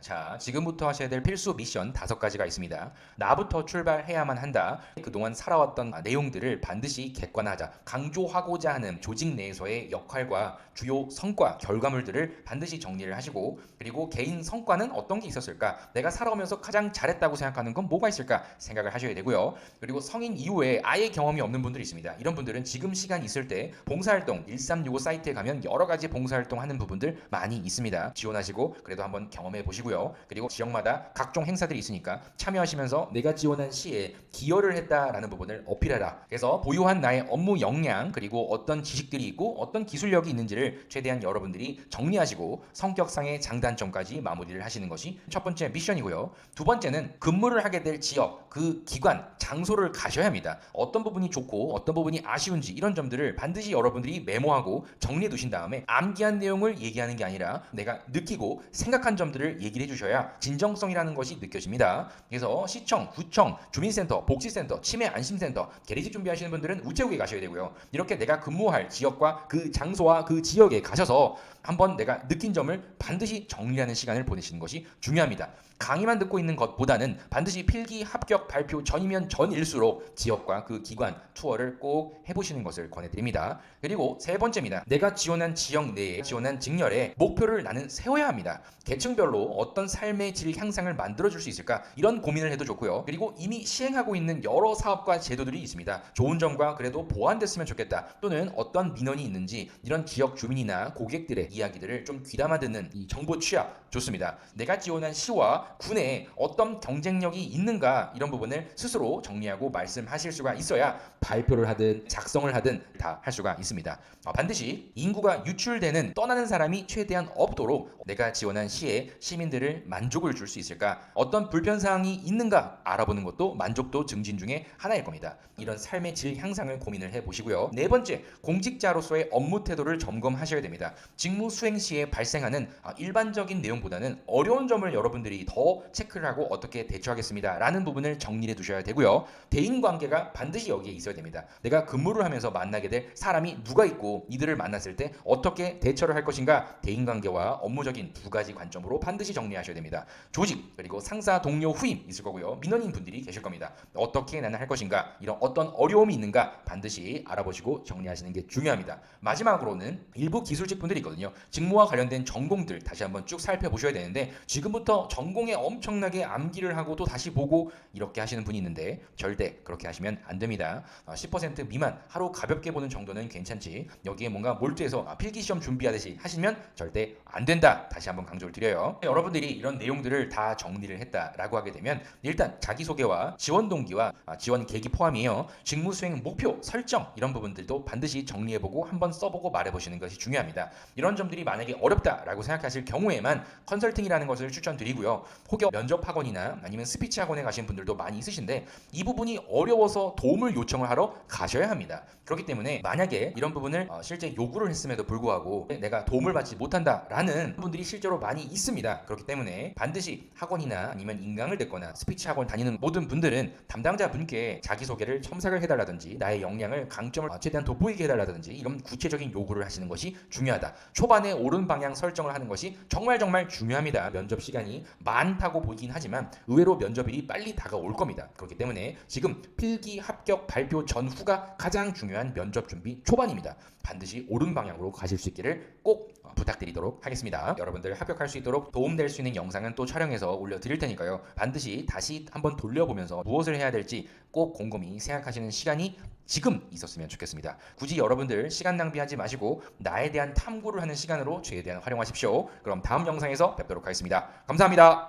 자, 지금부터 하셔야 될 필수 미션 5가지가 있습니다. 나부터 출발해야만 한다. 그동안 살아왔던 내용들을 반드시 객관화하자. 강조하고자 하는 조직 내에서의 역할과 주요 성과, 결과물들을 반드시 정리를 하시고, 그리고 개인 성과는 어떤 게 있었을까? 내가 살아오면서 가장 잘했다고 생각하는 건 뭐가 있을까? 생각을 하셔야 되고요. 그리고 성인 이후에 아예 경험이 없는 분들이 있습니다. 이런 분들은 지금 시간 있을 때 봉사활동 1365 사이트에 가면 여러 가지 봉사활동 하는 부분들 많이 있습니다. 지원하시고 그래도 한번 경험해 보시고요. 그리고 지역마다 각종 행사들이 있으니까 참여하시면서 내가 지원한 시에 기여를 했다라는 부분을 어필해라. 그래서 보유한 나의 업무 역량 그리고 어떤 지식들이 있고 어떤 기술력이 있는지를 최대한 여러분들이 정리하시고 성격상의 장단점까지 마무리를 하시는 것이 첫 번째 미션이고요. 두 번째는 근무를 하게 될 지역, 그 기관, 장소를 가셔야 합니다. 어떤 부분이 좋고 어떤 부분이 아쉬운지 이런 점들을 반드시 여러분들이 메모하고 정리해 두신 다음에 암기한 내용을 얘기하는 게 아니라 내가 느끼고 생각한 점들을 얘기를 해주셔야 진정성이라는 것이 느껴집니다. 그래서 시청, 구청, 주민센터, 복지센터, 치매 안심센터, 계리직 준비하시는 분들은 우체국에 가셔야 되고요. 이렇게 내가 근무할 지역과 그 장소와 그 지역에 가셔서 한번 내가 느낀 점을 반드시 정리하는 시간을 보내시는 것이 중요합니다. 강의만 듣고 있는 것보다는 반드시 필기 합격 발표 전이면 전일수록 지역과 그 기관 투어를 꼭 해보시는 것을 권해드립니다. 그리고 세 번째입니다. 내가 지원한 지역 내에 지원한 직렬에 목표를 나는 세워야 합니다. 계층별로 어떤 삶의 질 향상을 만들어줄 수 있을까 이런 고민을 해도 좋고요. 그리고 이미 시행하고 있는 여러 사업과 제도들이 있습니다. 좋은 점과 그래도 보완됐으면 좋겠다 또는 어떤 민원이 있는지 이런 지역 주민이나 고객들의 이야기들을 좀 귀담아 듣는 이 정보 취합 좋습니다. 내가 지원한 시와 군에 어떤 경쟁력이 있는가 이런 부분을 스스로 정리하고 말씀하실 수가 있어야 발표를 하든 작성을 하든 다 할 수가 있습니다. 반드시 인구가 유출되는 떠나는 사람이 최대한 없도록 내가 지원한 시에 시민들을 만족을 줄 수 있을까 어떤 불편사항이 있는가 알아보는 것도 만족도 증진 중에 하나일 겁니다. 이런 삶의 질 향상을 고민을 해보시고요. 네 번째, 공직자로서의 업무 태도를 점검하셔야 됩니다. 직무 수행 시에 발생하는 일반적인 내용보다는 어려운 점을 여러분들이 더 체크를 하고 어떻게 대처하겠습니다 라는 부분을 정리해 두셔야 되고요. 대인관계가 반드시 여기에 있어야 됩니다. 내가 근무를 하면서 만나게 될 사람이 누가 있고 이들을 만났을 때 어떻게 대처를 할 것인가 대인관계와 업무적인 두 가지 관점으로 반드시 정리하셔야 됩니다. 조직 그리고 상사 동료 후임 있을 거고요. 민원인 분들이 계실 겁니다. 어떻게 나는 할 것인가 이런 어떤 어려움이 있는가 반드시 알아보시고 정리하시는 게 중요합니다. 마지막으로는 일부 기술직 분들이 있거든요. 직무와 관련된 전공들 다시 한번 쭉 살펴보셔야 되는데 지금부터 전공에 엄청나게 암기를 하고 또 다시 보고 이렇게 하시는 분이 있는데 절대 그렇게 하시면 안 됩니다. 10% 미만 하루 가볍게 보는 정도는 괜찮지 여기에 뭔가 몰두해서 필기시험 준비하듯이 하시면 절대 안 된다. 다시 한번 강조를 드려요. 여러분들이 이런 내용들을 다 정리를 했다라고 하게 되면 일단 자기소개와 지원 동기와 지원 계기 포함이에요. 직무 수행 목표 설정 이런 부분들도 반드시 정리해보고 한번 써보고 말해보시는 것이 중요합니다. 이런 점들이 만약에 어렵다라고 생각하실 경우에만 컨설팅이라는 것을 추천드리고요. 혹여 면접 학원이나 아니면 스피치 학원에 가신 분들도 많이 있으신데 이 부분이 어려워서 도움을 요청을 하러 가셔야 합니다. 그렇기 때문에 만약에 이런 부분을 실제 요구를 했음에도 불구하고 내가 도움을 받지 못한다라는 분들이 실제로 많이 있습니다. 그렇기 때문에 반드시 학원이나 아니면 인강을 듣거나 스피치 학원 다니는 모든 분들은 담당자 분께 자기소개를 첨삭을 해달라든지 나의 역량을 강점을 최대한 돋보이게 해달라든지 이런 구체적인 요구를 하시는 것이 중요하다. 초반에 옳은 방향 설정을 하는 것이 정말 중요합니다. 면접 시간이 많다고 보이긴 하지만 의외로 면접일이 빨리 다가올 겁니다. 그렇기 때문에 지금 필기 합격 발표 전후가 가장 중요한 면접 준비 초반입니다. 반드시 옳은 방향으로 가실 수 있기를 꼭 부탁드리도록 하겠습니다. 여러분들 합격할 수 있도록 도움될 수 있는 영상은 또 촬영해서 올려드릴 테니까요. 반드시 다시 한번 돌려보면서 무엇을 해야 될지 꼭 곰곰이 생각하시는 시간이 지금 있었으면 좋겠습니다. 굳이 여러분들 시간 낭비하지 마시고 나에 대한 탐구를 하는 시간으로 최대한 활용하십시오. 그럼 다음 영상에서 뵙도록 하겠습니다. 감사합니다.